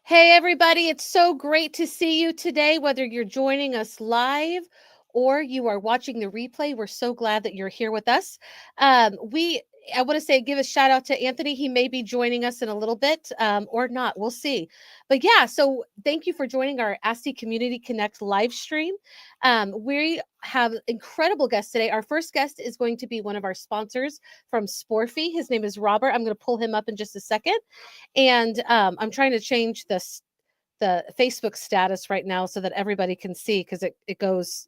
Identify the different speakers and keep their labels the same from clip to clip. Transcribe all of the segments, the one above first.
Speaker 1: Hey, everybody. It's so great to see you today, whether you're joining us live or you are watching the replay. We're so glad that you're here with us. I want to say, give a shout out to Anthony. He may be joining us in a little bit or not. We'll see. But yeah, so thank you for joining our ASTE Community Connect live stream. We have incredible guests today. Our first guest is going to be one of our sponsors from Sporfie. His name is Robert. I'm going to pull him up in just a second. And I'm trying to change the Facebook status right now so that everybody can see because it goes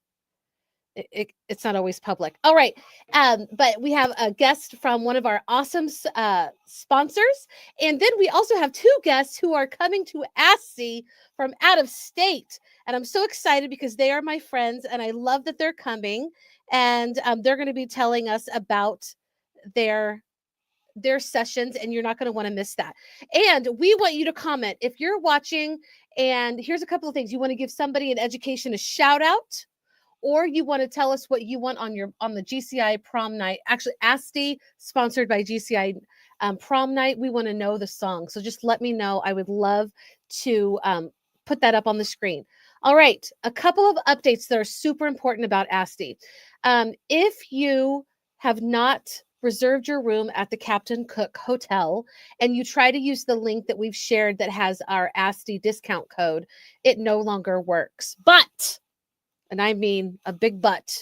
Speaker 1: it's not always public. All right. But we have a guest from one of our awesome sponsors. And then we also have two guests who are coming to ASTE from out of state. And I'm so excited because they are my friends and I love that they're coming. And they're going to be telling us about their sessions, and you're not going to want to miss that. And we want you to comment if you're watching. And here's a couple of things: you want to give somebody in education a shout out, or you want to tell us what you want on the GCI prom night. Actually, ASTE sponsored by GCI prom night. We want to know the song, so just let me know. I would love to put that up on the screen. All right, a couple of updates that are super important about ASTE. If you have not reserved your room at the Captain Cook Hotel and you try to use the link that we've shared that has our ASTE discount code, it no longer works. But, and I mean a big but,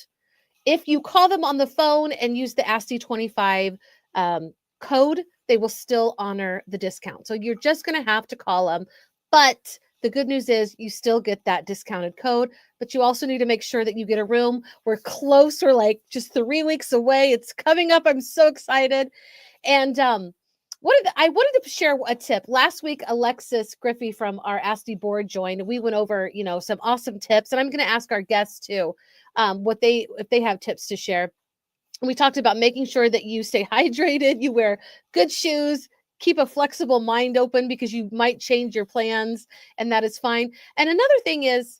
Speaker 1: if you call them on the phone and use the ASTE 25 code, they will still honor the discount. So you're just going to have to call them. But the good news is you still get that discounted code, but you also need to make sure that you get a room. We're close. We're like just 3 weeks away. It's coming up. I'm so excited. And I wanted to share a tip. Last week, Alexis Griffey from our ASTE board joined, and we went over, some awesome tips. And I'm going to ask our guests too, if they have tips to share. We talked about making sure that you stay hydrated, you wear good shoes, keep a flexible mind open because you might change your plans, and that is fine. And another thing is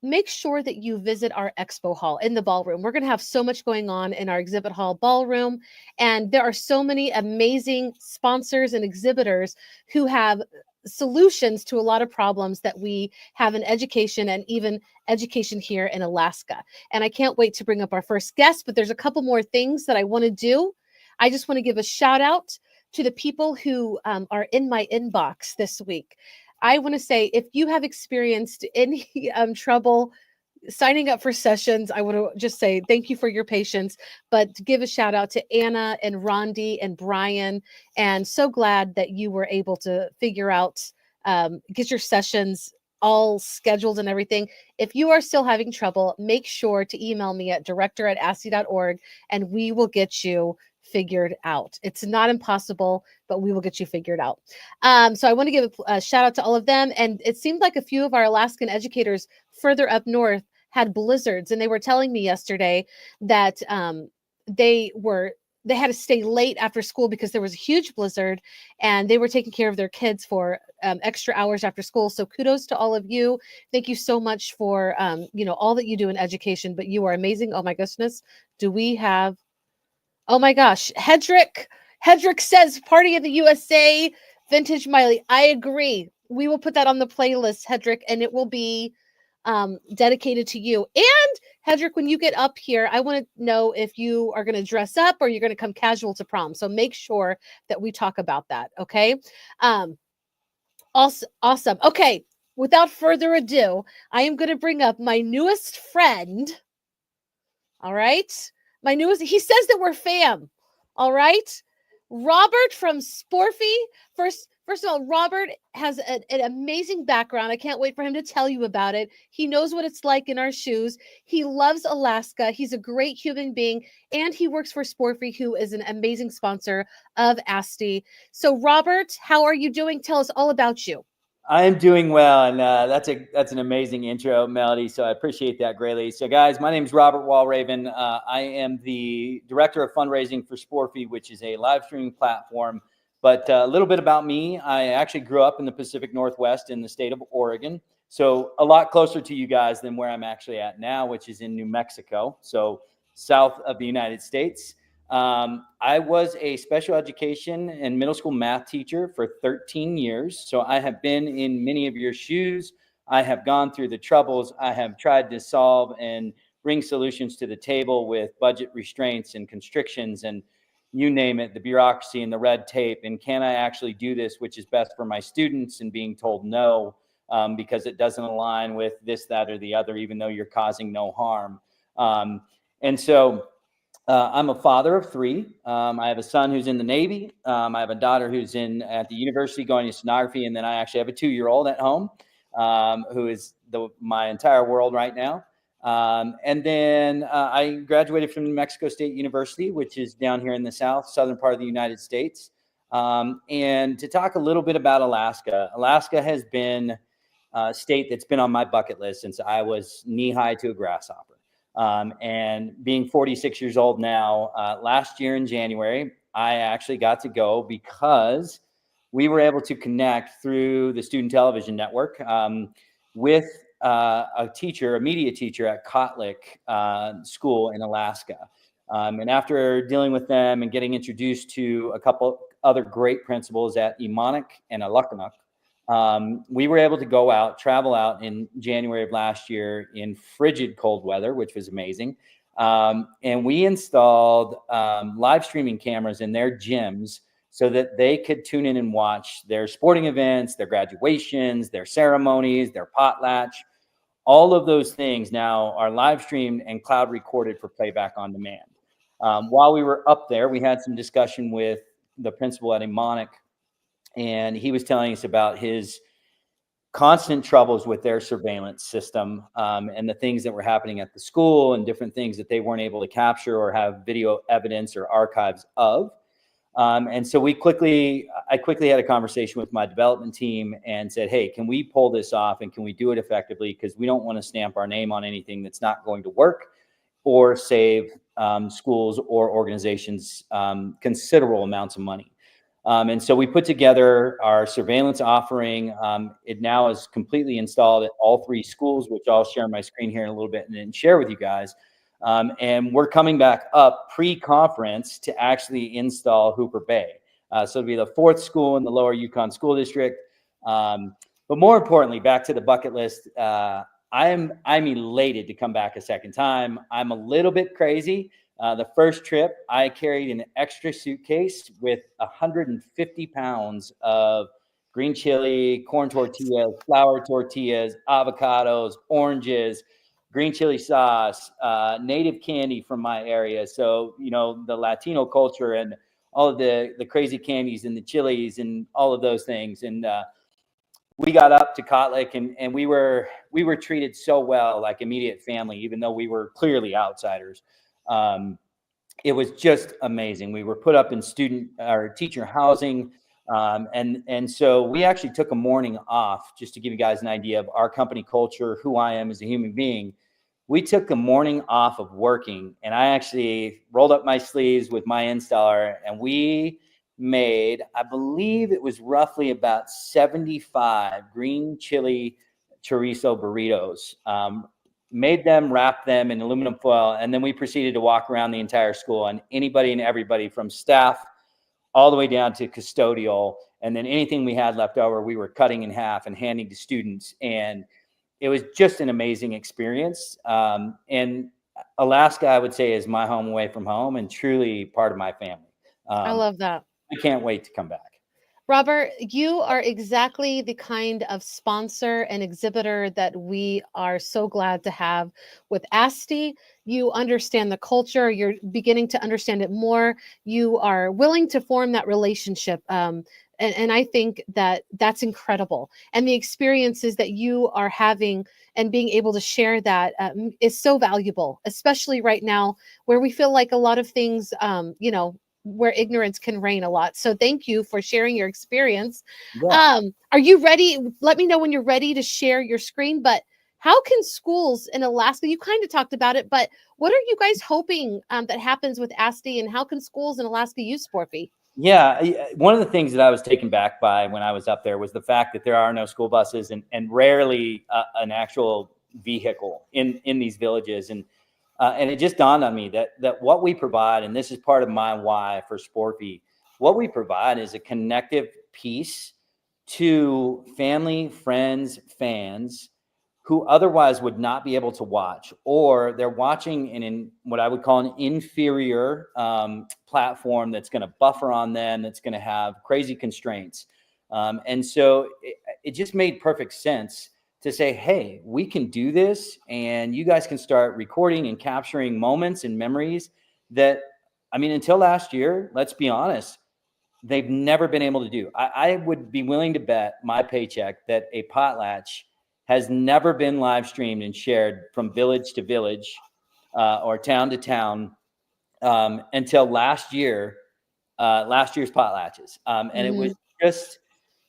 Speaker 1: make sure that you visit our expo hall in the ballroom. We're going to have so much going on in our exhibit hall ballroom, and there are so many amazing sponsors and exhibitors who have solutions to a lot of problems that we have in education and even education here in Alaska. And I can't wait to bring up our first guest, but there's a couple more things that I want to do. I just want to give a shout out to the people who are in my inbox this week. I want to say, if you have experienced any trouble signing up for sessions, I want to just say thank you for your patience, but to give a shout out to Anna and Rondi and Brian, and so glad that you were able to figure out, get your sessions all scheduled and everything. If you are still having trouble, make sure to email me at director@aste.org and we will get you figured out. It's not impossible, but we will get you figured out. So I want to give a shout out to all of them. And it seemed like a few of our Alaskan educators further up north had blizzards, and they were telling me yesterday that they had to stay late after school because there was a huge blizzard, and they were taking care of their kids for extra hours after school. So kudos to all of you. Thank you so much for all that you do in education, but you are amazing. Oh my goodness. Do we have, oh my gosh, Hedreich says party in the USA, vintage Miley. I agree. We will put that on the playlist, Hedreich, and it will be dedicated to you. And Hedreich, when you get up here, I want to know if you are going to dress up or you're going to come casual to prom. So make sure that we talk about that. Okay. Awesome. Okay. Without further ado, I am going to bring up my newest friend. All right. He says that we're fam. All right. Robert from Sporfie. First of all, Robert has an amazing background. I can't wait for him to tell you about it. He knows what it's like in our shoes. He loves Alaska. He's a great human being, and he works for Sporfie, who is an amazing sponsor of ASTE. So, Robert, how are you doing? Tell us all about you.
Speaker 2: I am doing well, and that's an amazing intro, Melody, so I appreciate that greatly. So, guys, my name is Robert Walraven. I am the Director of Fundraising for Sporfie, which is a live streaming platform. But a little bit about me, I actually grew up in the Pacific Northwest in the state of Oregon, so a lot closer to you guys than where I'm actually at now, which is in New Mexico, so south of the United States. I was a special education and middle school math teacher for 13 years. So I have been in many of your shoes. I have gone through the troubles. I have tried to solve and bring solutions to the table with budget restraints and constrictions and you name it, the bureaucracy and the red tape. And can I actually do this, which is best for my students, and being told no, because it doesn't align with this, that, or the other, even though you're causing no harm. And so I'm a father of three. I have a son who's in the Navy. I have a daughter who's at the university going to sonography. And then I actually have a 2-year-old at home, who is my entire world right now. And then I graduated from New Mexico State University, which is down here in the southern part of the United States. And to talk a little bit about Alaska, Alaska has been a state that's been on my bucket list since I was knee-high to a grasshopper. And being 46 years old now, last year in January, I actually got to go because we were able to connect through the Student Television Network with a media teacher at Kotlik School in Alaska. And after dealing with them and getting introduced to a couple other great principals at Emonic and Alukkanuk, we were able to travel out in January of last year in frigid cold weather, which was amazing. And we installed live streaming cameras in their gyms so that they could tune in and watch their sporting events, their graduations, their ceremonies, their potlatch. All of those things now are live streamed and cloud recorded for playback on demand. While we were up there, we had some discussion with the principal at Emonic, and he was telling us about his constant troubles with their surveillance system, and the things that were happening at the school and different things that they weren't able to capture or have video evidence or archives of. And so I quickly had a conversation with my development team and said, hey, can we pull this off and can we do it effectively? Because we don't want to stamp our name on anything that's not going to work or save schools or organizations considerable amounts of money. And so we put together our surveillance offering. It now is completely installed at all 3 schools, which I'll share my screen here in a little bit and then share with you guys. And we're coming back up pre-conference to actually install Hooper Bay. So it'll be the 4th school in the Lower Yukon School District. But more importantly, back to the bucket list, I'm elated to come back a second time. I'm a little bit crazy. The first trip, I carried an extra suitcase with 150 pounds of green chili, corn tortillas, flour tortillas, avocados, oranges, green chili sauce, native candy from my area. So, the Latino culture and all of the crazy candies and the chilies and all of those things. And we got up to Kotlik and we were treated so well, like immediate family, even though we were clearly outsiders. It was just amazing. We were put up in student or teacher housing. And so we actually took a morning off, just to give you guys an idea of our company culture, who I am as a human being. We took a morning off of working, and I actually rolled up my sleeves with my installer, and we made, I believe it was roughly about 75 green chili chorizo burritos. Made them, wrapped them in aluminum foil, and then we proceeded to walk around the entire school, and anybody and everybody from staff all the way down to custodial, and then anything we had left over, we were cutting in half and handing to students. And it was just an amazing experience. And Alaska, I would say, is my home away from home and truly part of my family.
Speaker 1: I love that.
Speaker 2: I can't wait to come back.
Speaker 1: Robert, you are exactly the kind of sponsor and exhibitor that we are so glad to have with ASTE. You understand the culture. You're beginning to understand it more. You are willing to form that relationship. And I think that that's incredible. And the experiences that you are having and being able to share that is so valuable, especially right now where we feel like a lot of things, where ignorance can reign a lot. So thank you for sharing your experience.
Speaker 2: Yeah.
Speaker 1: Are you ready? Let me know when you're ready to share your screen. But how can schools in Alaska, you kind of talked about it, but what are you guys hoping that happens with ASTE, and how can schools in Alaska use Sporfie?
Speaker 2: Yeah, one of the things that I was taken back by when I was up there was the fact that there are no school buses and rarely an actual vehicle in these villages. And And it just dawned on me that what we provide, and this is part of my why for Sporfie, what we provide is a connective piece to family, friends, fans who otherwise would not be able to watch, or they're watching in what I would call an inferior platform that's going to buffer on them, that's going to have crazy constraints. And so it just made perfect sense to say, hey, we can do this, and you guys can start recording and capturing moments and memories that, I mean, until last year, let's be honest, they've never been able to do. I would be willing to bet my paycheck that a potlatch has never been live streamed and shared from village to village or town to town until last year's potlatches. And it was just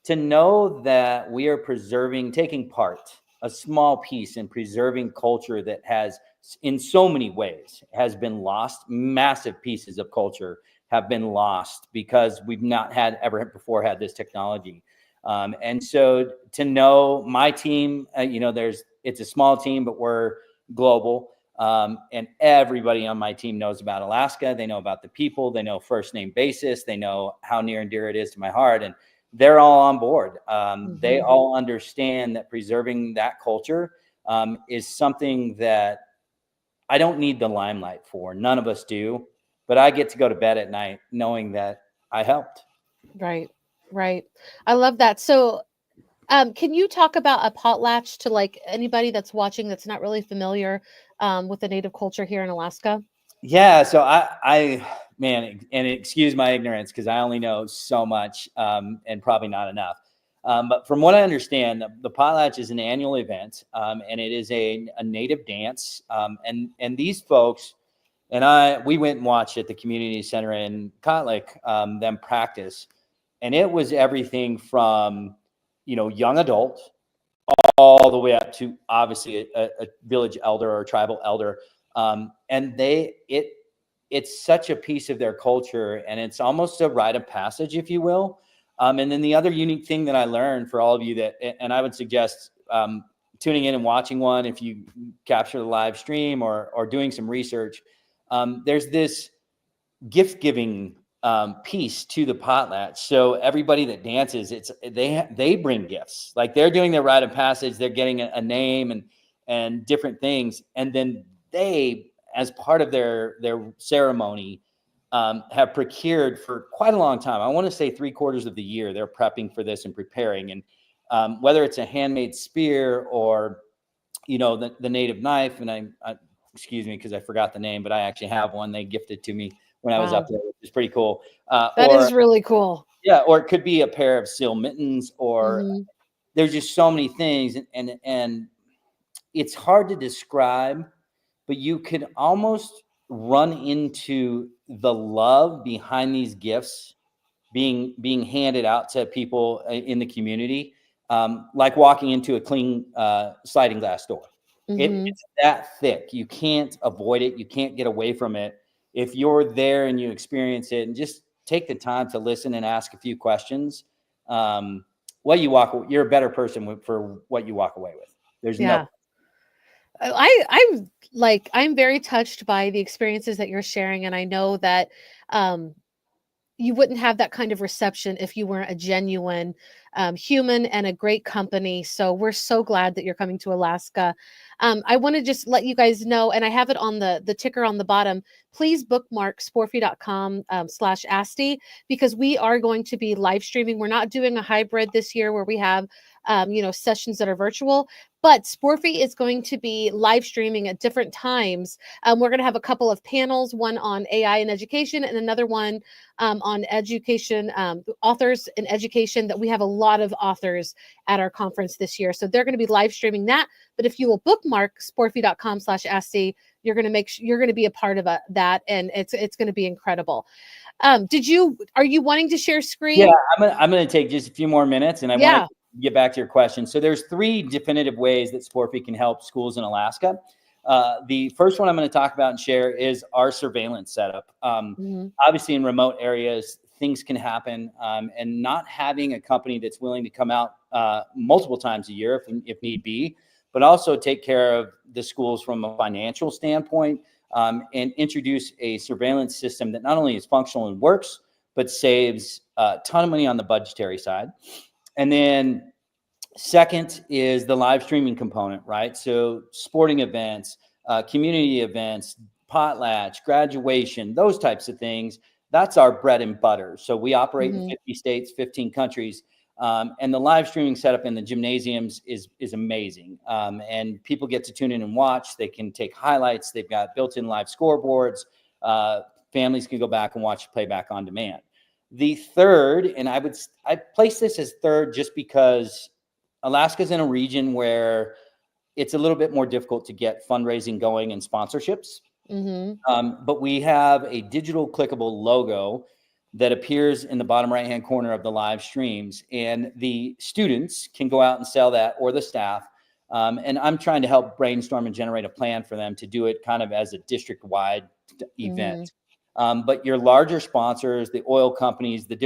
Speaker 2: to know that we are taking part, a small piece in preserving culture that has, in so many ways, has been lost. Massive pieces of culture have been lost because we've not ever before had this technology. And so to know my team, it's a small team, but we're global. And everybody on my team knows about Alaska. They know about the people. They know first name basis. They know how near and dear it is to my heart. And they're all on board. They all understand that preserving that culture is something that I don't need the limelight for. None of us do. But I get to go to bed at night knowing that I helped.
Speaker 1: Right. Right. I love that. So, can you talk about a potlatch to like anybody that's watching that's not really familiar with the native culture here in Alaska?
Speaker 2: Yeah. So man, and excuse my ignorance because I only know so much and probably not enough. But from what I understand, the potlatch is an annual event, and it is a native dance. And these folks, we went and watched at the community center in Kotlik, them practice. And it was everything from, young adults all the way up to obviously a village elder or a tribal elder. And it's such a piece of their culture, and it's almost a rite of passage, if you will. And then the other unique thing that I learned for all of you and I would suggest tuning in and watching one, if you capture the live stream or doing some research, there's this gift giving piece to the potlatch. So everybody that dances, they bring gifts. Like they're doing their rite of passage, they're getting a name and different things, and then they, as part of their ceremony, have procured for quite a long time. I want to say 3/4 of the year they're prepping for this and preparing. And whether it's a handmade spear or the native knife, and I excuse me because I forgot the name, but I actually have one they gifted to me when I was up there, which is pretty cool.
Speaker 1: That is really cool.
Speaker 2: Yeah, or it could be a pair of seal mittens, or there's just so many things, and it's hard to describe, but you could almost run into the love behind these gifts being handed out to people in the community, like walking into a clean sliding glass door. It's that thick. You can't avoid it. You can't get away from it. If you're there and you experience it, and just take the time to listen and ask a few questions, you're a better person for what you walk away with. There's no.
Speaker 1: I'm very touched by the experiences that you're sharing, and I know that you wouldn't have that kind of reception if you weren't a genuine human and a great company. So we're so glad that you're coming to Alaska. I want to just let you guys know, and I have it on the ticker on the bottom. Please bookmark sporfie.com /ASTE, because we are going to be live streaming. We're not doing a hybrid this year where we have sessions that are virtual, but Sporfie is going to be live streaming at different times. We're going to have a couple of panels, one on AI and education and another one on education, authors in education, that we have a lot of authors at our conference this year. So they're going to be live streaming that. But if you will bookmark sporfie.com /ASTE, you're going to be a part of that. And it's going to be incredible. Are you wanting to share screen?
Speaker 2: Yeah, I'm going to take just a few more minutes, and I want to get back to your question. So there's 3 definitive ways that Sporfie can help schools in Alaska. The first one I'm going to talk about and share is our surveillance setup. Obviously, in remote areas, things can happen, and not having a company that's willing to come out multiple times a year if need be, but also take care of the schools from a financial standpoint, and introduce a surveillance system that not only is functional and works, but saves a ton of money on the budgetary side. And then second is the live streaming component, right? So sporting events, community events, potlatch, graduation, those types of things. That's our bread and butter. So we operate in 50 states, 15 countries. And the live streaming setup in the gymnasiums is amazing. And people get to tune in and watch. They can take highlights. They've got built-in live scoreboards. Families can go back and watch playback on demand. The third, and I place this as third just because Alaska's in a region where it's a little bit more difficult to get fundraising going and sponsorships. But we have a digital clickable logo that appears in the bottom right-hand corner of the live streams, and the students can go out and sell that, or the staff. And I'm trying to help brainstorm and generate a plan for them to do it kind of as a district-wide event. But your larger sponsors, the oil companies, they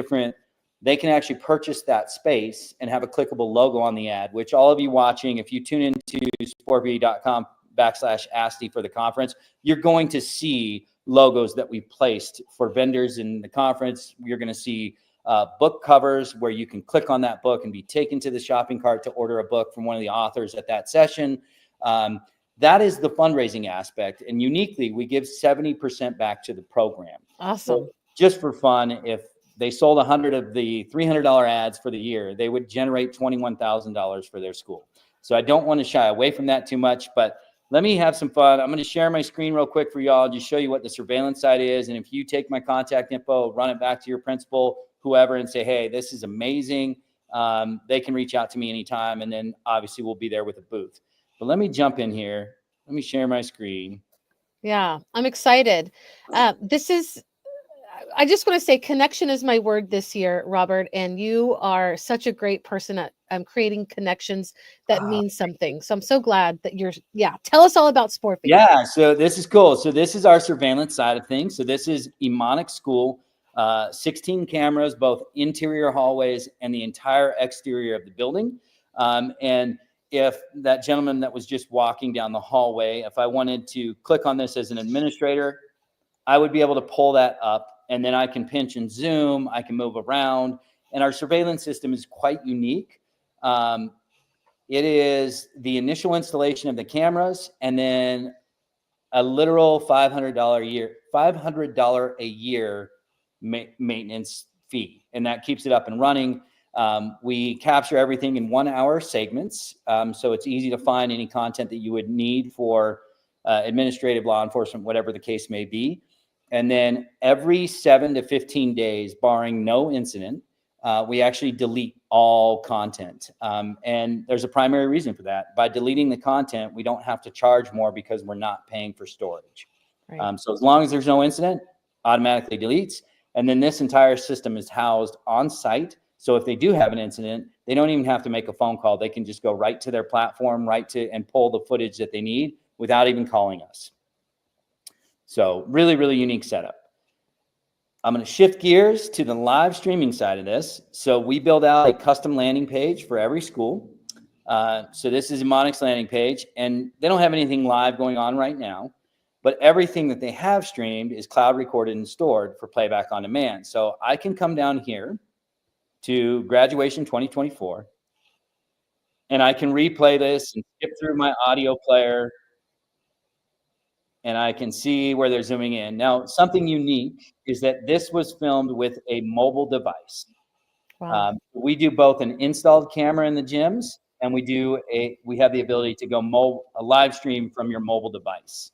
Speaker 2: can actually purchase that space and have a clickable logo on the ad, which all of you watching, if you tune into sporfie.com/ASTE for the conference, you're going to see logos that we placed for vendors in the conference. You're going to see book covers where you can click on that book and be taken to the shopping cart to order a book from one of the authors at that session. That is the fundraising aspect. And uniquely, we give 70% back to the program.
Speaker 1: Awesome.
Speaker 2: So just for fun, if they sold 100 of the $300 ads for the year, they would generate $21,000 for their school. So I don't want to shy away from that too much, but let me have some fun. I'm going to share my screen real quick for y'all, just show you what the surveillance side is. And if you take my contact info, run it back to your principal, whoever, and say, hey, this is amazing, they can reach out to me anytime. And then obviously we'll be there with a booth. But let me jump in here. Let me share my screen.
Speaker 1: Yeah, I'm excited. I just want to say connection is my word this year, Robert, and you are such a great person at creating connections that mean something. So I'm so glad that tell us all about Sporfie.
Speaker 2: Yeah, so this is cool. So this is our surveillance side of things. So this is Emonic School, 16 cameras, both interior hallways and the entire exterior of the building. And if that gentleman that was just walking down the hallway, if I wanted to click on this as an administrator, I would be able to pull that up, and then I can pinch and zoom, I can move around, and our surveillance system is quite unique. It is the initial installation of the cameras, and then a literal $500 a year maintenance fee, and that keeps it up and running. We capture everything in 1 hour segments, so it's easy to find any content that you would need for administrative, law enforcement, whatever the case may be. And then every 7 to 15 days, barring no incident, we actually delete all content. And there's a primary reason for that. By deleting the content, we don't have to charge more because we're not paying for storage. Right. So as long as there's no incident, automatically deletes. And then this entire system is housed on site. So if they do have an incident, they don't even have to make a phone call. They can just go right to their platform, and pull the footage that they need without even calling us. So really, really unique setup. I'm going to shift gears to the live streaming side of this. So we build out a custom landing page for every school. So this is Emonic's landing page, and they don't have anything live going on right now, but everything that they have streamed is cloud recorded and stored for playback on demand. So I can come down here to graduation 2024, and I can replay this and skip through my audio player, and I can see where they're zooming in. Now, something unique is that this was filmed with a mobile device. Wow. We do both an installed camera in the gyms, and we have the ability to go a live stream from your mobile device,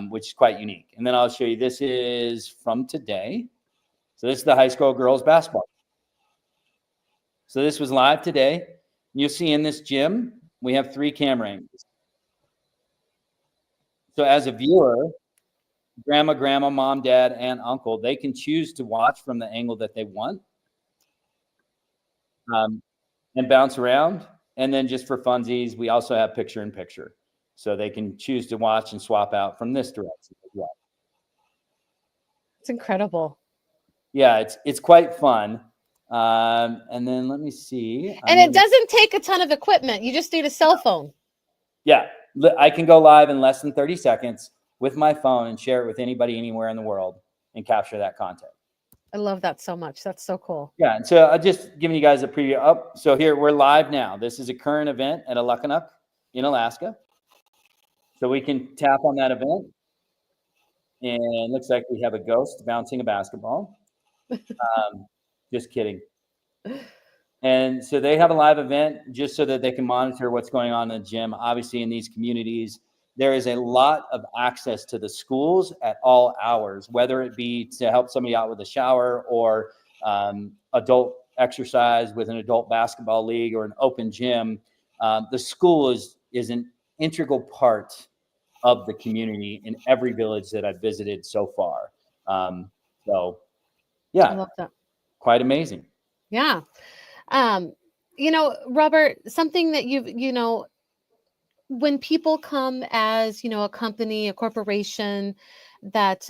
Speaker 2: which is quite unique. And then I'll show you, this is from today. So this is the high school girls basketball. So this was live today. You'll see in this gym, we have 3 camera angles. So as a viewer, grandma, mom, dad, aunt, uncle, they can choose to watch from the angle that they want, and bounce around. And then just for funsies, we also have picture in picture. So they can choose to watch and swap out from this direction as well.
Speaker 1: It's incredible.
Speaker 2: Yeah, it's quite fun. And then let me see.
Speaker 1: And it doesn't take a ton of equipment. You just need a cell phone.
Speaker 2: Yeah, I can go live in less than 30 seconds. with my phone and share it with anybody anywhere in the world and capture that content.
Speaker 1: I love that so much. That's so cool.
Speaker 2: Yeah, and so I'm just giving you guys a preview up. So here we're live now. This is a current event at Alukinuk in Alaska. So we can tap on that event, and it looks like we have a ghost bouncing a basketball. Just kidding. And so they have a live event just so that they can monitor what's going on in the gym. Obviously, in these communities, there is a lot of access to the schools at all hours, whether it be to help somebody out with a shower or adult exercise with an adult basketball league or an open gym. The school is an integral part of the community in every village that I've visited so far. So, yeah,
Speaker 1: I love that.
Speaker 2: Quite amazing.
Speaker 1: Yeah. Robert, something that when people come as, a company, a corporation that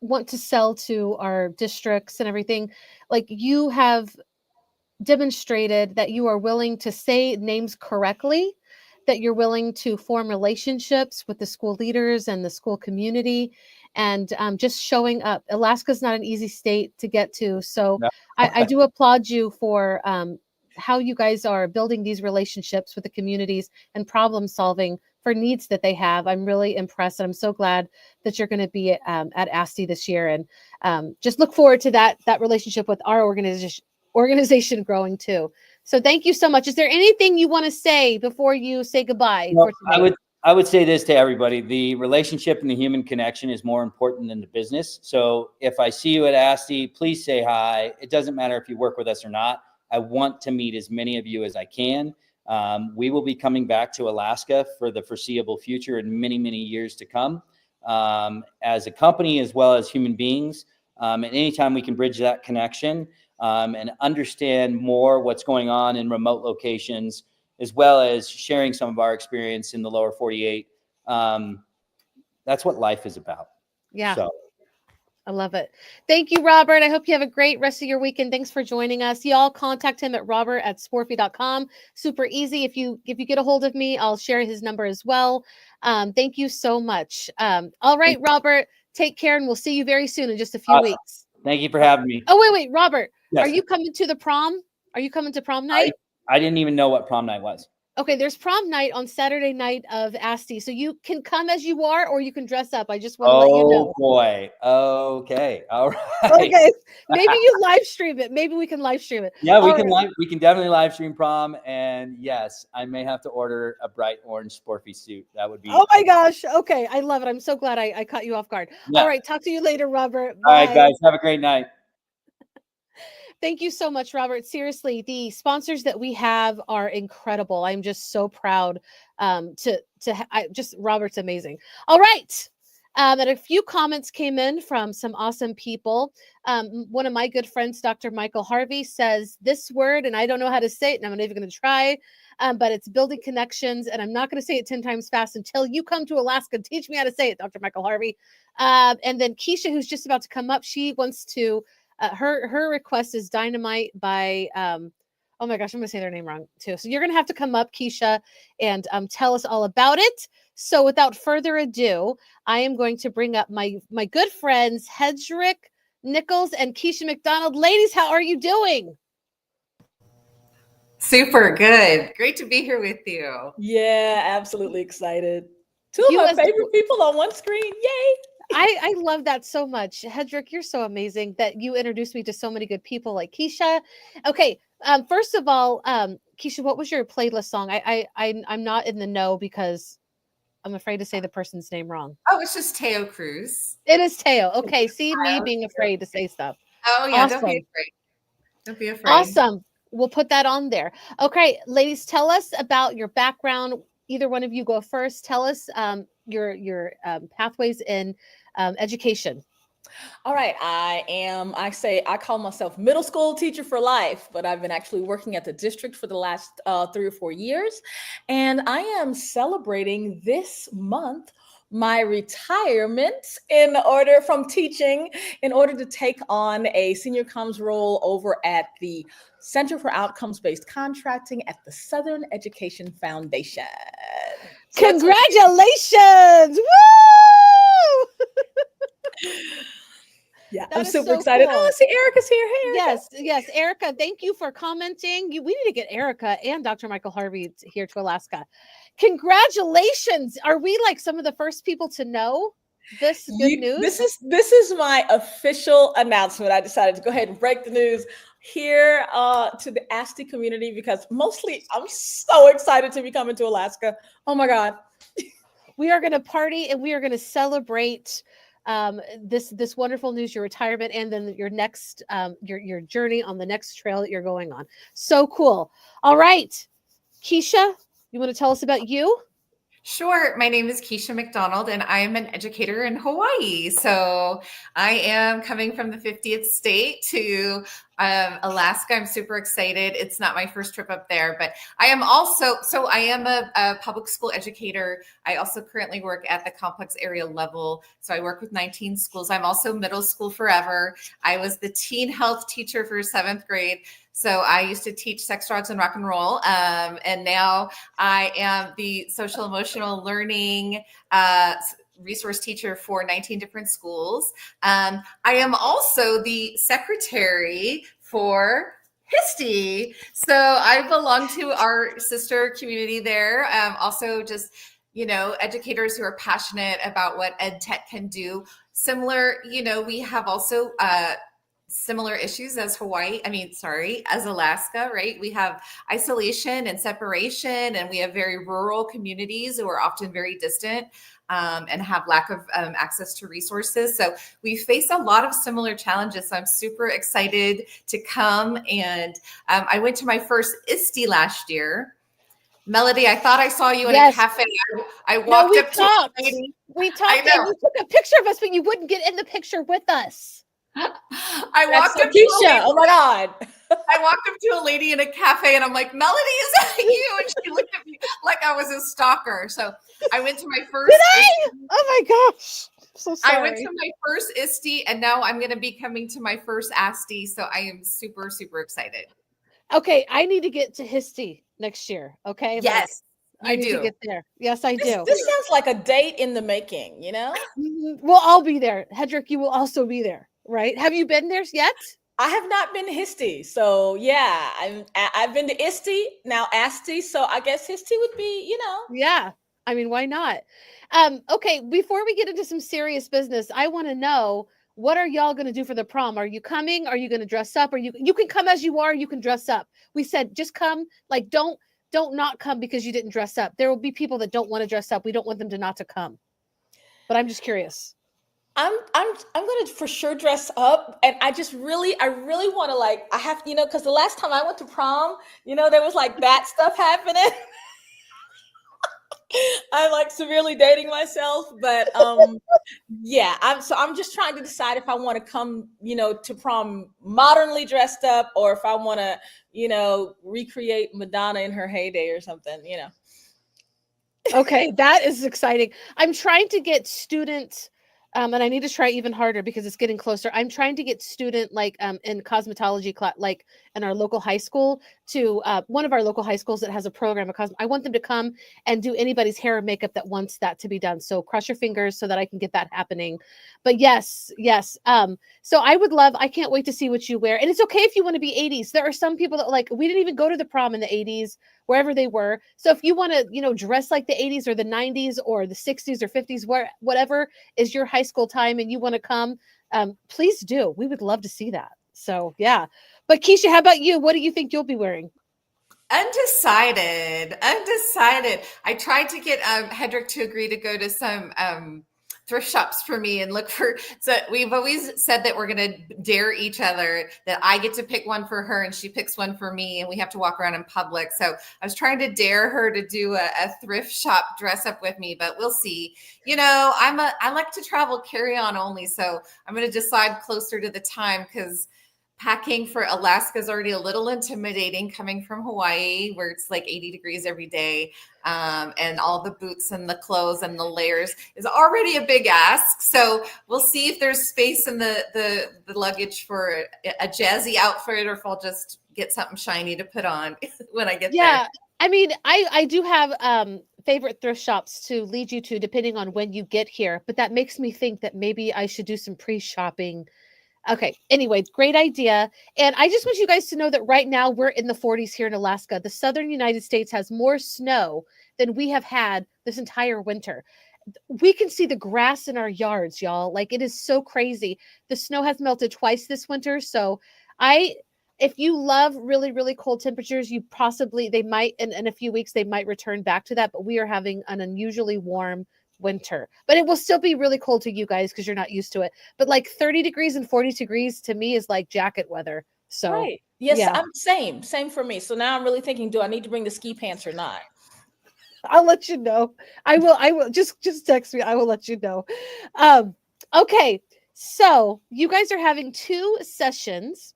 Speaker 1: want to sell to our districts and everything, like you have demonstrated that you are willing to say names correctly, that you're willing to form relationships with the school leaders and the school community, and just showing up. Alaska's not an easy state to get to. So
Speaker 2: No.
Speaker 1: I do applaud you for how you guys are building these relationships with the communities and problem solving for needs that they have. I'm really impressed. And I'm so glad that you're going to be at ASTE this year. And just look forward to that relationship with our organization growing too. So thank you so much. Is there anything you want to say before you say goodbye?
Speaker 2: Well, I would say this to everybody: the relationship and the human connection is more important than the business. So if I see you at ASTE, please say hi. It doesn't matter if you work with us or not. I want to meet as many of you as I can. We will be coming back to Alaska for the foreseeable future and many, many years to come, as a company as well as human beings. And anytime we can bridge that connection and understand more what's going on in remote locations, as well as sharing some of our experience in the lower 48. That's what life is about.
Speaker 1: Yeah.
Speaker 2: So.
Speaker 1: I love it. Thank you, Robert. I hope you have a great rest of your weekend. Thanks for joining us. Y'all contact him at robert@sporfie.com. Super easy. If you get a hold of me, I'll share his number as well. Thank you so much. All right, Robert, take care, and we'll see you very soon in just a few weeks.
Speaker 2: Thank you for having me.
Speaker 1: Oh, wait, Robert,
Speaker 2: yes.
Speaker 1: Are you coming to the prom? Are you coming to prom night?
Speaker 2: I didn't even know what prom night was.
Speaker 1: Okay, there's prom night on Saturday night of ASTE. So you can come as you are, or you can dress up. I just want to let you know.
Speaker 2: Oh, boy. Okay. All right.
Speaker 1: Okay. Maybe you live stream it. Maybe we can live stream it.
Speaker 2: Yeah, we can definitely live stream prom. And yes, I may have to order a bright orange Sporfie suit. That would be.
Speaker 1: Oh, my gosh. Okay. I love it. I'm so glad I caught you off guard. Yeah. All right. Talk to you later, Robert. Bye.
Speaker 2: All right, guys. Have a great night.
Speaker 1: Thank you so much, Robert. Seriously, the sponsors that we have are incredible. I'm just so proud Robert's amazing. All right. And a few comments came in from some awesome people. One of my good friends, Dr. Michael Harvey, says this word, and I don't know how to say it, and I'm not even going to try, but it's building connections, and I'm not going to say it 10 times fast until you come to Alaska. Teach me how to say it, Dr. Michael Harvey. And then Kecia, who's just about to come up, she wants to her request is Dynamite by oh my gosh, I'm gonna say their name wrong too. So you're gonna have to come up, Kecia, and tell us all about it. So without further ado, I am going to bring up my good friends Hedreich, Nichols, and Kecia McDonald. Ladies, how are you doing?
Speaker 3: Super good. Great to be here with you.
Speaker 4: Yeah, absolutely excited. Two of my favorite people on one screen. Yay!
Speaker 1: I love that so much. Hedreich, you're so amazing that you introduced me to so many good people like Kecia. Okay, first of all, Kecia, what was your playlist song? I'm not in the know because I'm afraid to say the person's name wrong.
Speaker 3: Oh, it's just Teo Cruz.
Speaker 1: It is Teo. Okay, see me being afraid to say stuff.
Speaker 3: Oh yeah,
Speaker 1: awesome.
Speaker 3: Don't be afraid. Don't be afraid.
Speaker 1: Awesome. We'll put that on there. Okay, ladies, tell us about your background. Either one of you go first. Tell us your pathways in education.
Speaker 4: All right. I call myself middle school teacher for life, but I've been actually working at the district for the last 3 or 4 years. And I am celebrating this month my retirement from teaching in order to take on a senior comms role over at the Center for Outcomes-Based Contracting at the Southern Education Foundation.
Speaker 1: Congratulations! Woo!
Speaker 4: Yeah,
Speaker 1: That
Speaker 4: I'm
Speaker 1: is
Speaker 4: super
Speaker 1: so
Speaker 4: excited.
Speaker 1: cool.
Speaker 4: Oh, see, Erica's here. Hey, Erica.
Speaker 1: Yes, Erica, thank you for commenting. We need to get Erica and Dr. Michael Harvey here to Alaska. Congratulations. Are we like some of the first people to know this good news?
Speaker 4: This is my official announcement. I decided to go ahead and break the news here to the ASTE community because mostly I'm so excited to be coming to Alaska. Oh my God.
Speaker 1: We are going to party and we are going to celebrate this wonderful news, your retirement, and then your next your journey on the next trail that you're going on. So cool. All right, Kecia, you want to tell us about you?
Speaker 3: Sure. My name is Kecia McDonald, and I am an educator in Hawaii. So I am coming from the 50th state to Alaska. I'm super excited. It's not my first trip up there, but I am a public school educator. I also currently work at the complex area level. So I work with 19 schools. I'm also middle school forever. I was the teen health teacher for 7th grade. So I used to teach sex, drugs, and rock and roll. And now I am the social emotional learning resource teacher for 19 different schools. I am also the secretary for HISTE. So I belong to our sister community there. Also just, educators who are passionate about what ed tech can do. Similar, we have also similar issues as as Alaska, right? We have isolation and separation, and we have very rural communities who are often very distant and have lack of access to resources. So we face a lot of similar challenges. So I'm super excited to come. And I went to my first ASTE last year. Melody, I thought I saw you in a cafe. I walked up to a lady.
Speaker 1: We talked and you took a picture of us, but you wouldn't get in the picture with us.
Speaker 3: I walked up to
Speaker 4: Kecia. Oh my God.
Speaker 3: I walked up to a lady in a cafe and I'm like, Melody, is that you? And she looked at me like I was a stalker. So I went to my first.
Speaker 1: Did I? Oh my gosh. I'm so sorry.
Speaker 3: I went to my first ASTE and now I'm going to be coming to my first ASTE. So I am super, super excited.
Speaker 1: Okay. I need to get to HISTE next year. Okay.
Speaker 3: Yes.
Speaker 1: I need to get there. Yes, I do.
Speaker 4: This sounds like a date in the making,
Speaker 1: We'll all be there. Hedreich, you will also be there. Right? Have you been there yet?
Speaker 4: I have not been to HISTE. So yeah, I've been to ASTE, now ASTE. So I guess HISTE would be,
Speaker 1: Yeah. I mean, why not? Okay, before we get into some serious business, I want to know, what are y'all going to do for the prom? Are you coming? Are you going to dress up? Or you can come as you are, you can dress up. We said just come, like don't not come because you didn't dress up. There will be people that don't want to dress up. We don't want them to not to come. But I'm just curious.
Speaker 4: I'm gonna for sure dress up, and I really want to I have because the last time I went to prom, there was that stuff happening. I'm severely dating myself, but yeah, I'm just trying to decide if I want to come to prom modernly dressed up, or if I want to recreate Madonna in her heyday or something.
Speaker 1: Okay, that is exciting. I'm trying to get students. And I need to try even harder because it's getting closer. I'm trying to get student in cosmetology class, in our local high school, to one of our local high schools that has a program. I want them to come and do anybody's hair or makeup that wants that to be done. So cross your fingers so that I can get that happening. But yes. So I can't wait to see what you wear. And it's okay if you want to be 80s. There are some people that we didn't even go to the prom in the 80s, wherever they were. So if you want to, dress like the 80s or the 90s or the 60s or 50s, whatever is your high school time and you want to come, please do. We would love to see that. So yeah. But Kecia, how about you? What do you think you'll be wearing?
Speaker 3: Undecided. I tried to get Hedreich to agree to go to some thrift shops for me and look for. So we've always said that we're going to dare each other, that I get to pick one for her and she picks one for me, and we have to walk around in public. So I was trying to dare her to do a thrift shop dress up with me, but we'll see. I like to travel carry on only. So I'm going to decide closer to the time, because packing for Alaska is already a little intimidating, coming from Hawaii where it's 80 degrees every day. And all the boots and the clothes and the layers is already a big ask. So we'll see if there's space in the luggage for a jazzy outfit, or if I'll just get something shiny to put on when I get there.
Speaker 1: I mean, I do have favorite thrift shops to lead you to depending on when you get here, but that makes me think that maybe I should do some pre-shopping. Okay. Anyway, great idea. And I just want you guys to know that right now we're in the 40s here in Alaska. The southern United States has more snow than we have had this entire winter. We can see the grass in our yards, y'all. Like it is so crazy. The snow has melted twice this winter. So I if you love really, really cold temperatures, you possibly they might in a few weeks they might return back to that. But we are having an unusually warm winter. But it will still be really cold to you guys because you're not used to it. But like 30 degrees and 40 degrees to me is like jacket weather. So
Speaker 4: Right. Yes,
Speaker 1: yeah.
Speaker 4: I'm same for me. So now I'm really thinking, do I need to bring the ski pants or not?
Speaker 1: I'll let you know. I will just text me. I will let you know. Okay. So you guys are having 2 sessions.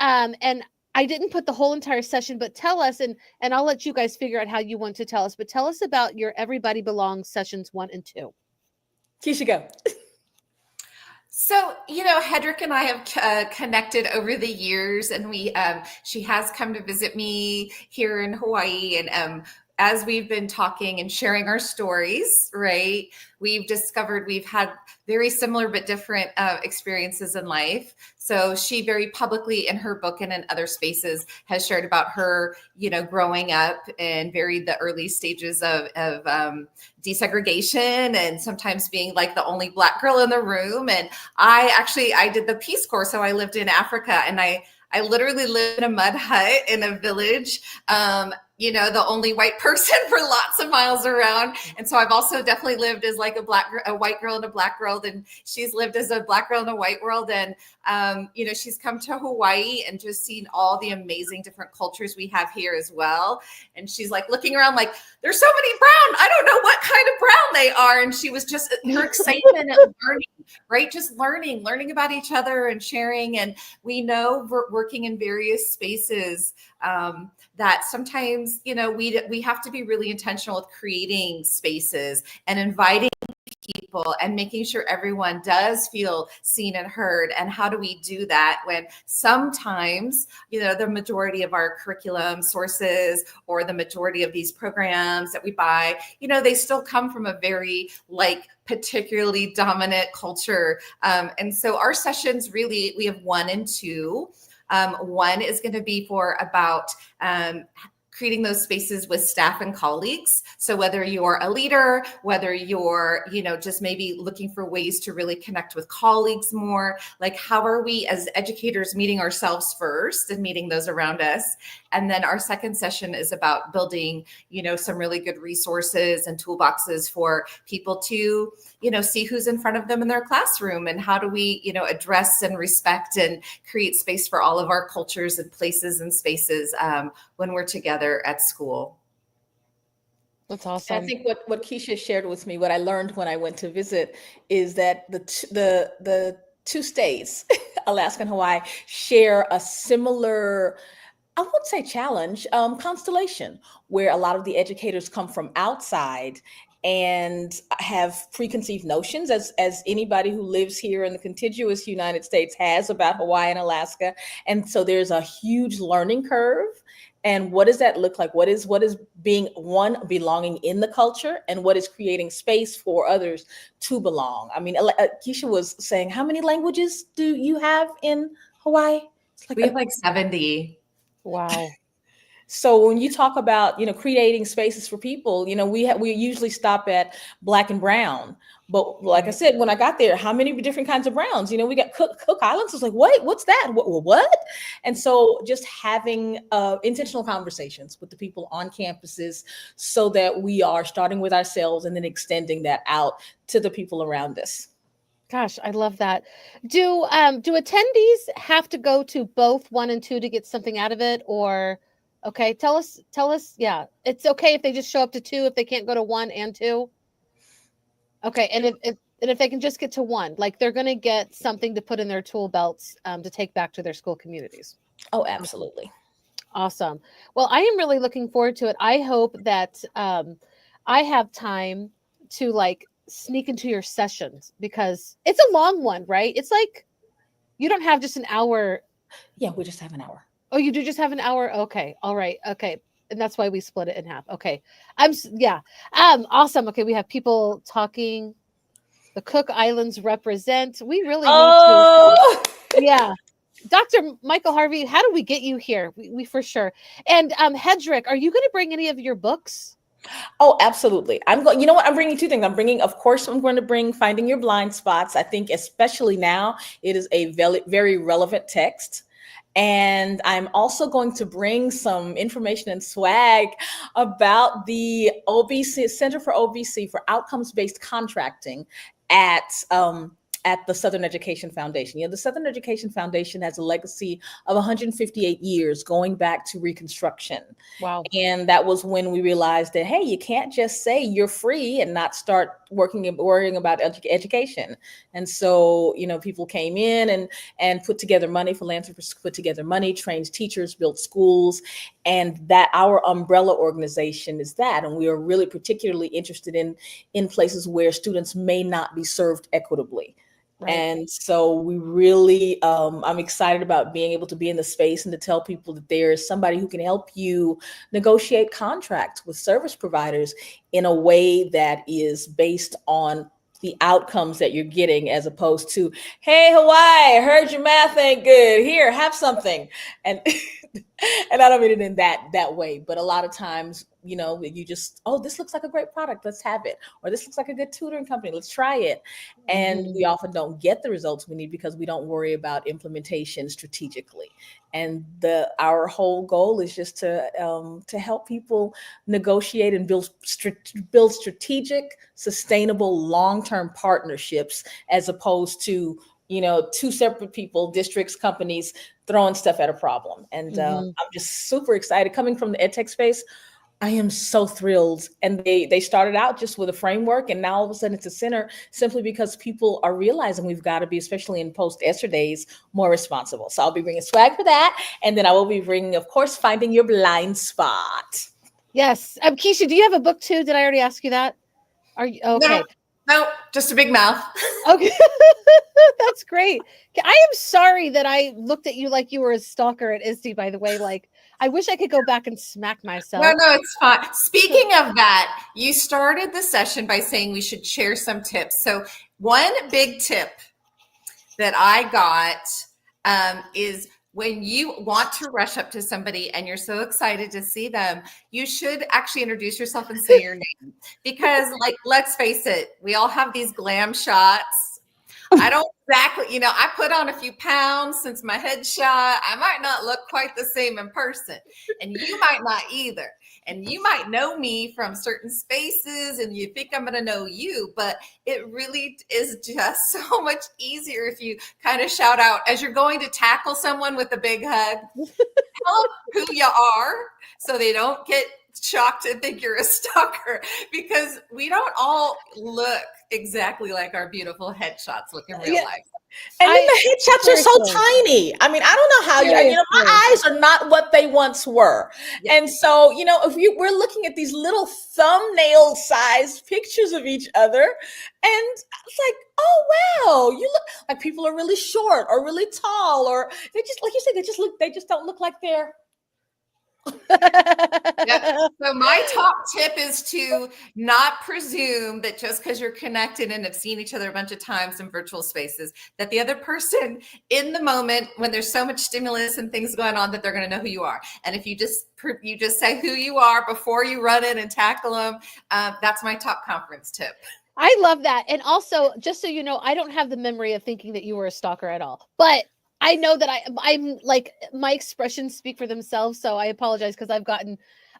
Speaker 1: And I didn't put the whole entire session, but tell us and I'll let you guys figure out how you want to tell us, but tell us about your Everybody Belongs sessions 1 and 2.
Speaker 4: Kecia, go.
Speaker 3: So, Hedreich and I have connected over the years, and she has come to visit me here in Hawaii. And as we've been talking and sharing our stories, right, we've discovered we've had very similar but different experiences in life. So she very publicly in her book and in other spaces has shared about her, growing up in the early stages of desegregation and sometimes being like the only Black girl in the room. And I did the Peace Corps. So I lived in Africa, and I literally lived in a mud hut in a village, the only white person for lots of miles around. And so I've also definitely lived as like a white girl in a Black world. And she's lived as a Black girl in a white world. And, she's come to Hawaii and just seen all the amazing different cultures we have here as well. And she's like looking around like, there's so many brown. I don't know what kind of brown they are. And she was just her excitement at learning, right? Just learning about each other and sharing. And we know we're working in various spaces that sometimes, we have to be really intentional with creating spaces and inviting people and making sure everyone does feel seen and heard. And how do we do that when sometimes, the majority of our curriculum sources or the majority of these programs that we buy, they still come from a very particularly dominant culture. And so our sessions really, we have 1 and 2. 1 is going to be for about creating those spaces with staff and colleagues. So whether you're a leader, whether you're, just maybe looking for ways to really connect with colleagues more, like how are we as educators meeting ourselves first and meeting those around us? And then our second session is about building, some really good resources and toolboxes for people to, see who's in front of them in their classroom, and how do we, address and respect and create space for all of our cultures and places and spaces when we're together at school.
Speaker 1: That's awesome.
Speaker 4: I think what Kecia shared with me, what I learned when I went to visit, is that the 2 states, Alaska and Hawaii, share a similar, I wouldn't say challenge, constellation, where a lot of the educators come from outside and have preconceived notions, as anybody who lives here in the contiguous United States has, about Hawaii and Alaska. And so there's a huge learning curve. And what does that look like? What is being belonging in the culture, and what is creating space for others to belong? I mean, Kecia was saying, how many languages do you have in Hawaii?
Speaker 3: We have 70.
Speaker 1: Wow.
Speaker 4: So when you talk about, creating spaces for people, we usually stop at Black and brown. But like I said, when I got there, how many different kinds of browns? We got Cook Islands. I was like, what's that? What? And so just having intentional conversations with the people on campuses so that we are starting with ourselves and then extending that out to the people around us.
Speaker 1: Gosh, I love that. Do attendees have to go to both 1 and 2 to get something out of it, or okay, tell us. Yeah, it's okay if they just show up to 2 if they can't go to 1 and 2. Okay, and if they can just get to 1, like they're going to get something to put in their tool belts to take back to their school communities.
Speaker 4: Oh, absolutely.
Speaker 1: Awesome. Well, I am really looking forward to it. I hope that I have time to sneak into your sessions, because it's a long one, right? It's like you don't have just an hour.
Speaker 4: Yeah, we just have an hour.
Speaker 1: Oh, you do just have an hour? Okay. All right. Okay. And that's why we split it in half. Okay. Yeah. Awesome. Okay. We have people talking. The Cook Islands represent. We really need to.
Speaker 4: Oh,
Speaker 1: Yeah. Dr. Michael Harvey, how do we get you here? We for sure. And Hedreich, are you going to bring any of your books?
Speaker 4: oh, absolutely. I'm going, you know what? I'm bringing two things. Of course, I'm going to bring Finding Your Blind Spots. I think especially now it is a very, very relevant text. And I'm also going to bring some information and swag about the OBC Center for OBC for Outcomes-Based Contracting at the Southern Education Foundation. You know, the Southern Education Foundation has a legacy of 158 years going back to Reconstruction.
Speaker 1: Wow.
Speaker 4: And that was when we realized that, hey, you can't just say you're free and not start working and worrying about education. And so, you know, people came in and put together money, philanthropists put together money, trained teachers, built schools, and that our umbrella organization is that. And we are really particularly interested in places where students may not be served equitably. Right. And so we really, I'm excited about being able to be in the space and to tell people that there is somebody who can help you negotiate contracts with service providers in a way that is based on the outcomes that you're getting, as opposed to, hey, Hawaii, I heard your math ain't good. Here, have something. And and I don't mean it in that way, but a lot of times, you know, you just, oh, this looks like a great product, let's have it. Or this looks like a good tutoring company, let's try it. And we often don't get the results we need because we don't worry about implementation strategically. And our whole goal is just to help people negotiate and build strategic, sustainable, long-term partnerships, as opposed to, you know, two separate people, districts, companies throwing stuff at a problem. And I'm just super excited. Coming from the EdTech space, I am so thrilled. And they started out just with a framework, and now all of a sudden it's a center, simply because people are realizing we've got to be, especially in post-ESSER days, more responsible. So I'll be bringing swag for that. And then I will be bringing, of course, Finding Your Blind Spot.
Speaker 1: Yes. Kecia, do you have a book too? Did I already ask you that? Are you okay?
Speaker 3: No, just a big mouth.
Speaker 1: Okay. That's great. I am sorry that I looked at you like you were a stalker at ISTE, by the way. Like, I wish I could go back and smack myself.
Speaker 3: No, it's fine. Speaking of that, you started the session by saying we should share some tips. So one big tip that I got is, when you want to rush up to somebody and you're so excited to see them, you should actually introduce yourself and say your name. Because, like, let's face it, we all have these glam shots. I don't exactly, you know, I put on a few pounds since my headshot. I might not look quite the same in person, and you might not either. And you might know me from certain spaces and you think I'm going to know you, but it really is just so much easier if you kind of shout out as you're going to tackle someone with a big hug. Tell them who you are so they don't get shocked and think you're a stalker, because we don't all look exactly like our beautiful headshots look in real life.
Speaker 4: And then the headshots are so tiny. I mean, I don't know how you know, my eyes are not what they once were. Yeah. And so, you know, if we're looking at these little thumbnail sized pictures of each other, and it's like, oh, wow, you look like people are really short or really tall, or they just, like you said, they just don't look like they're.
Speaker 3: Yeah. So my top tip is to not presume that just because you're connected and have seen each other a bunch of times in virtual spaces, that the other person in the moment, when there's so much stimulus and things going on, that they're going to know who you are. And if you just say who you are before you run in and tackle them, that's my top conference tip.
Speaker 1: I love that. And also, just so you know, I don't have the memory of thinking that you were a stalker at all, but I know that I'm like, my expressions speak for themselves. So I apologize, because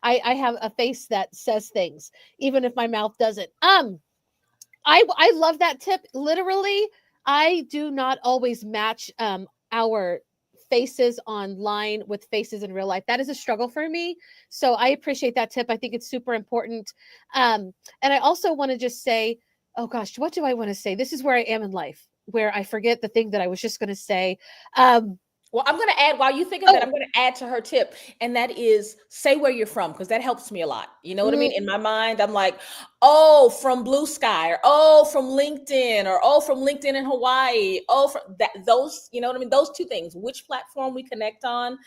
Speaker 1: I have a face that says things, even if my mouth doesn't. I love that tip. Literally, I do not always match our faces online with faces in real life. That is a struggle for me. So I appreciate that tip. I think it's super important. And I also want to just say, oh gosh, what do I want to say? This is where I am in life, where I forget the thing that I was just going to say.
Speaker 4: Well, I'm going to add, while you think of that, I'm going to add to her tip. And that is, say where you're from, because that helps me a lot. You know what I mean? In my mind, I'm like, oh, from Blue Sky, or oh, from LinkedIn, or oh, from LinkedIn in Hawaii. Oh, from that, those, you know what I mean? Those two things, which platform we connect on,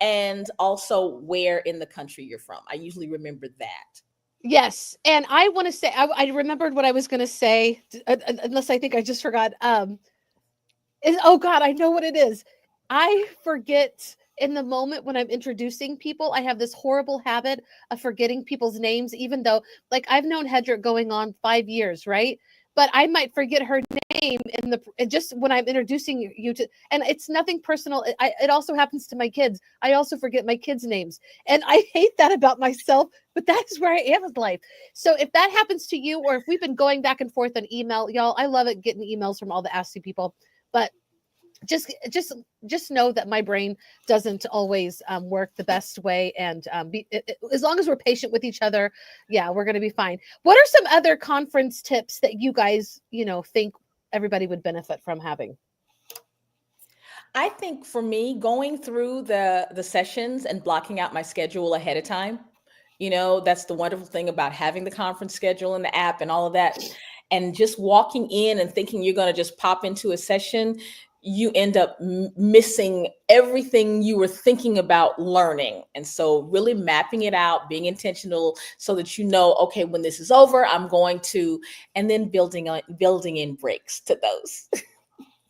Speaker 4: and also where in the country you're from. I usually remember that.
Speaker 1: Yes. And I want to say, I remembered what I was going to say, unless I think I just forgot. Oh God, I know what it is. I forget in the moment when I'm introducing people. I have this horrible habit of forgetting people's names, even though, like, I've known Hedreich going on 5 years, right? But I might forget her name just when I'm introducing you to, and it's nothing personal. It also happens to my kids. I also forget my kids' names, and I hate that about myself. But that is where I am in life. So if that happens to you, or if we've been going back and forth on email, y'all, I love it getting emails from all the ASTE people. But just know that my brain doesn't always work the best way, and as long as we're patient with each other, yeah, we're going to be fine. What are some other conference tips that you guys think everybody would benefit from having?
Speaker 4: I think for me, going through the sessions and blocking out my schedule ahead of time, that's the wonderful thing about having the conference schedule and the app and all of that. And just walking in and thinking you're going to just pop into a session, you end up missing everything you were thinking about learning. And so really mapping it out, being intentional so that okay, when this is over, I'm going to, and then building in breaks to those.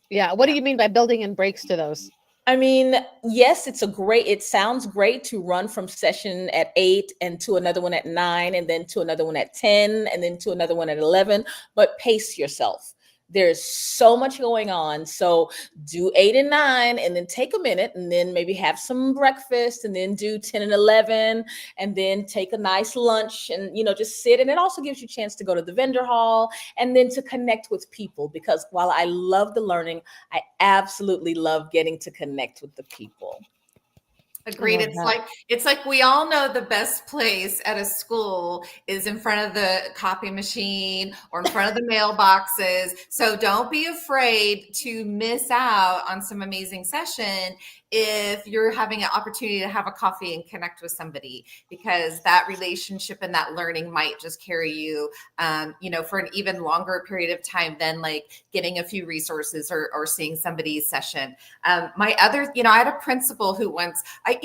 Speaker 1: Yeah. What do you mean by building in breaks to those?
Speaker 4: I mean, yes, it sounds great to run from session at 8 and to another one at 9 and then to another one at 10 and then to another one at 11, but pace yourself. There's so much going on. So do 8 and 9 and then take a minute and then maybe have some breakfast and then do 10 and 11 and then take a nice lunch and, just sit. And it also gives you a chance to go to the vendor hall and then to connect with people, because while I love the learning, I absolutely love getting to connect with the people.
Speaker 3: Agreed. It's like we all know the best place at a school is in front of the copy machine or in front of the mailboxes. So don't be afraid to miss out on some amazing session if you're having an opportunity to have a coffee and connect with somebody, because that relationship and that learning might just carry you, for an even longer period of time than like getting a few resources or seeing somebody's session. I had a principal who once, I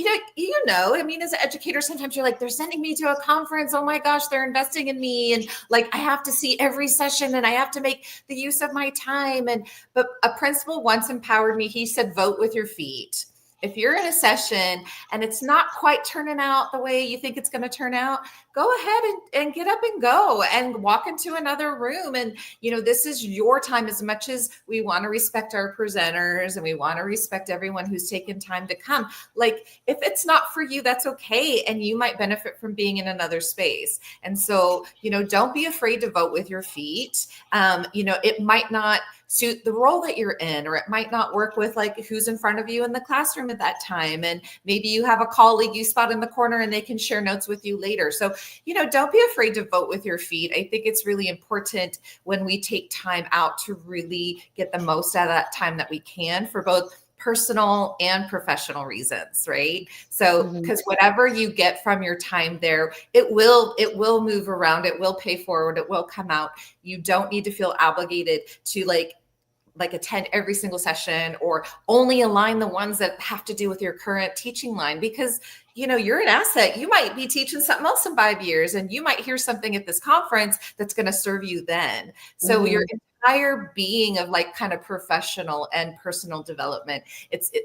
Speaker 3: mean, as an educator, sometimes you're like, they're sending me to a conference. Oh my gosh, they're investing in me. And like, I have to see every session and I have to make the use of my time. But a principal once empowered me. He said, vote with your feet. If you're in a session and it's not quite turning out the way you think it's going to turn out, go ahead and get up and go and walk into another room. And, this is your time. As much as we want to respect our presenters and we want to respect everyone who's taken time to come. Like, if it's not for you, that's okay. And you might benefit from being in another space. And so, don't be afraid to vote with your feet. It might not suit the role that you're in, or it might not work with like who's in front of you in the classroom at that time. And maybe you have a colleague you spot in the corner and they can share notes with you later. So, don't be afraid to vote with your feet. I think it's really important when we take time out to really get the most out of that time that we can for both personal and professional reasons, right? So, because whatever you get from your time there, it will move around, it will pay forward, it will come out. You don't need to feel obligated to like attend every single session or only align the ones that have to do with your current teaching line, because you're an asset. You might be teaching something else in 5 years and you might hear something at this conference that's going to serve you then. So your entire being of like kind of professional and personal development,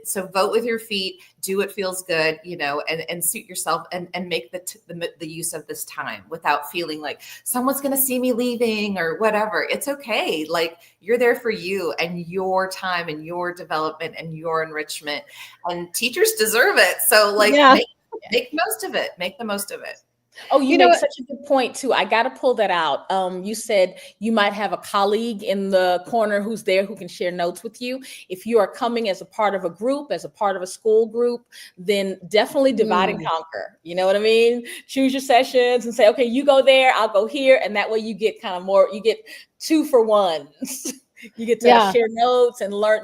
Speaker 3: so vote with your feet, do what feels good, and suit yourself and make the use of this time without feeling like someone's going to see me leaving or whatever. It's okay. Like, you're there for you and your time and your development and your enrichment, and teachers deserve it. So like, make the most of it. Make the most of it.
Speaker 4: Oh, you make such a good point too. I got to pull that out. You said you might have a colleague in the corner who's there who can share notes with you. If you are coming as a part of a group, as a part of a school group, then definitely divide and conquer. You know what I mean? Choose your sessions and say, okay, you go there, I'll go here. And that way you get kind of more, you get 2 for 1. You get to share notes and learn,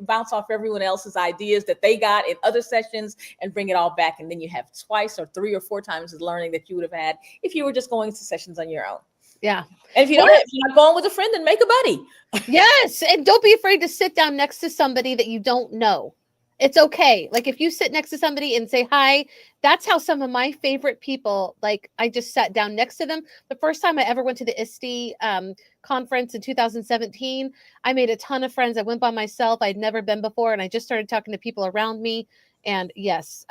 Speaker 4: bounce off everyone else's ideas that they got in other sessions and bring it all back. And then you have twice or 3 or 4 times the learning that you would have had if you were just going to sessions on your own.
Speaker 1: Yeah.
Speaker 4: And if you're not going with a friend, then make a buddy.
Speaker 1: Yes. And don't be afraid to sit down next to somebody that you don't know. It's okay. Like if you sit next to somebody and say hi, that's how some of my favorite people, like I just sat down next to them. The first time I ever went to the ASTE conference in 2017, I made a ton of friends. I went by myself. I'd never been before. And I just started talking to people around me. And yes,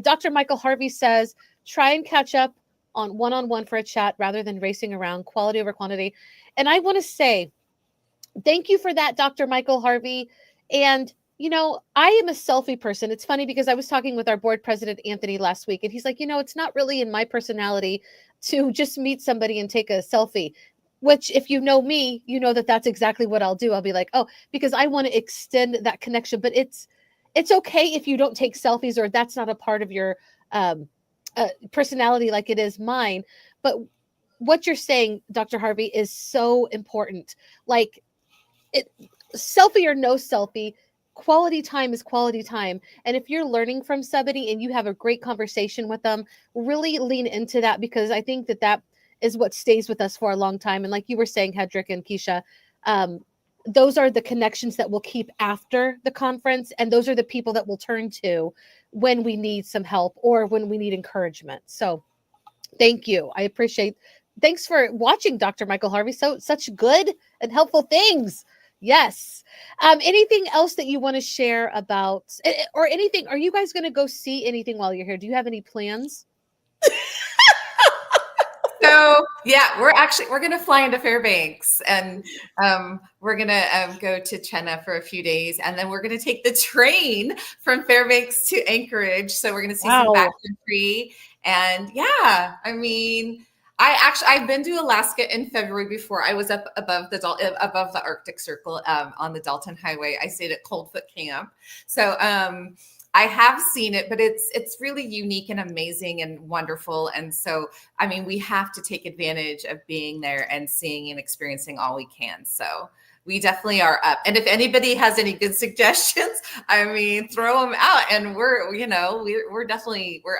Speaker 1: Dr. Michael Harvey says, try and catch up on one-on-one for a chat rather than racing around, quality over quantity. And I want to say, thank you for that, Dr. Michael Harvey. And you know, I am a selfie person. It's funny because I was talking with our board president, Anthony, last week, and he's like, you know, it's not really in my personality to just meet somebody and take a selfie, which if you know me, you know that that's exactly what I'll do. I'll be like, oh, because I want to extend that connection, but it's okay if you don't take selfies or that's not a part of your personality like it is mine. But what you're saying, Dr. Harvey, is so important. Like it, selfie or no selfie, quality time is quality time. And if you're learning from somebody and you have a great conversation with them, really lean into that, because I think that that is what stays with us for a long time. And like you were saying, Hedreich and Kecia, those are the connections that we'll keep after the conference. And those are the people that we'll turn to when we need some help or when we need encouragement. So thank you. I appreciate. Thanks for watching, Dr. Michael Harvey. So such good and helpful things. Yes. Anything else that you want to share about, or anything? Are you guys going to go see anything while you're here? Do you have any plans?
Speaker 3: So yeah, we're gonna fly into Fairbanks, and we're gonna go to Chenna for a few days, and then we're gonna take the train from Fairbanks to Anchorage. So we're gonna see some backcountry, and yeah, I mean, I've been to Alaska in February before. I was up above the Arctic Circle on the Dalton Highway. I stayed at Coldfoot Camp, so I have seen it, but it's really unique and amazing and wonderful. And so, I mean, we have to take advantage of being there and seeing and experiencing all we can. So we definitely are up. And if anybody has any good suggestions, I mean, throw them out. And we're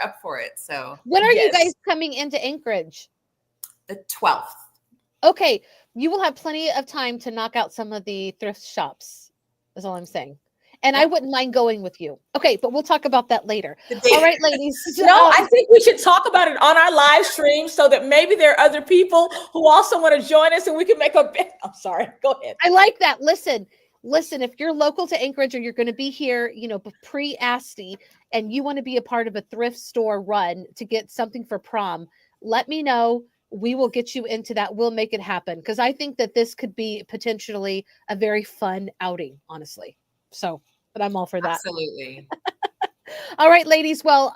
Speaker 3: up for it. So
Speaker 1: when are you guys coming into Anchorage?
Speaker 3: The 12th.
Speaker 1: Okay, you will have plenty of time to knock out some of the thrift shops. Is all I'm saying. And I wouldn't mind going with you. Okay, but we'll talk about that later. All right, ladies.
Speaker 4: No, I think we should talk about it on our live stream so that maybe there are other people who also want to join us and we can make a bit. I'm sorry. Go ahead.
Speaker 1: I like that. Listen, if you're local to Anchorage or you're going to be here, you know, pre-ASTE, and you want to be a part of a thrift store run to get something for prom, let me know. We will get you into that. We'll make it happen, because I think that this could be potentially a very fun outing, honestly. So, but I'm all for that.
Speaker 3: Absolutely.
Speaker 1: All right, ladies. Well,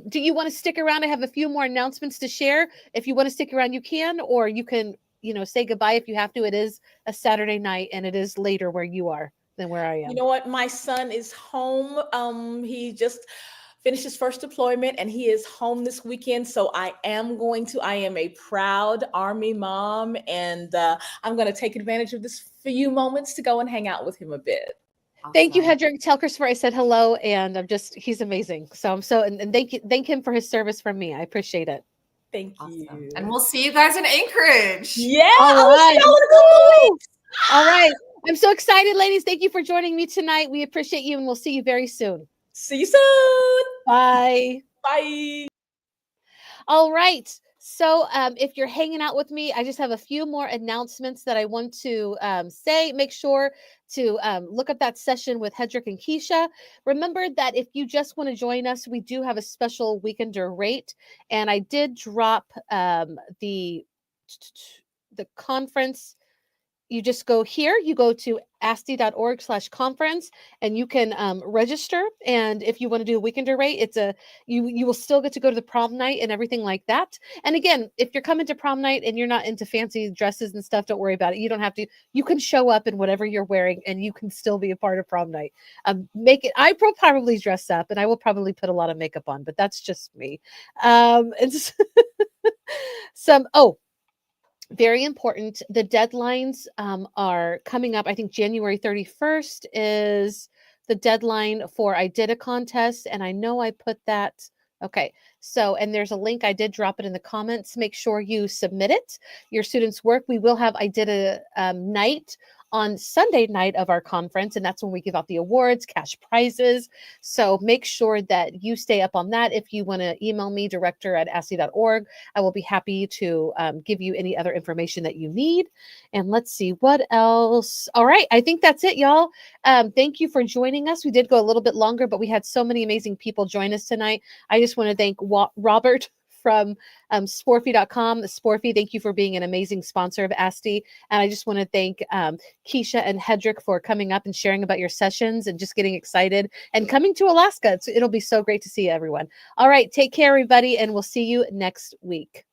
Speaker 1: do you want to stick around? I have a few more announcements to share. If you want to stick around, you can, or you can, you know, say goodbye if you have to. It is a Saturday night and it is later where you are than where I am.
Speaker 4: You know what? My son is home. He just finished his first deployment and he is home this weekend. So I am a proud Army mom, and I'm going to take advantage of this few moments to go and hang out with him a bit.
Speaker 1: Awesome. Thank you, Hedreich. Tell Christopher I said hello, and he's amazing. So and thank him for his service from me. I appreciate it.
Speaker 4: Thank you.
Speaker 3: And we'll see you guys in Anchorage.
Speaker 4: Yeah.
Speaker 1: All right.
Speaker 4: All
Speaker 1: right. I'm so excited, ladies. Thank you for joining me tonight. We appreciate you, and we'll see you very soon.
Speaker 4: See you soon.
Speaker 1: Bye.
Speaker 4: Bye.
Speaker 1: All right. So if you're hanging out with me, I just have a few more announcements that I want to say. Make sure to look up that session with Hedreich and Kecia. Remember that if you just want to join us, we do have a special weekender rate. And I did drop the conference. You just go here, you go to aste.org/conference, and you can register. And if you want to do a weekender rate, you will still get to go to the prom night and everything like that. And again, if you're coming to prom night and you're not into fancy dresses and stuff, don't worry about it. You don't have to. You can show up in whatever you're wearing, and you can still be a part of prom night. I will probably dress up, and I will probably put a lot of makeup on, but that's just me. It's very important. The deadlines are coming up. I think January 31st is the deadline for I Did a contest. And I know I put that. Okay. So, and there's a link. I did drop it in the comments. Make sure you submit it, your students' work. We will have I Did a night on Sunday night of our conference, and that's when we give out the awards, cash prizes. So make sure that you stay up on that. If you want to email me, director@aste.org, I will be happy to give you any other information that you need. And let's see what else. All right, I think that's it, y'all. Thank you for joining us. We did go a little bit longer, but we had so many amazing people join us tonight. I just want to thank Robert from Sporfie.com. Sporfie, thank you for being an amazing sponsor of ASTE. And I just want to thank Kecia and Hedreich for coming up and sharing about your sessions and just getting excited and coming to Alaska. It'll be so great to see everyone. All right, take care, everybody, and we'll see you next week.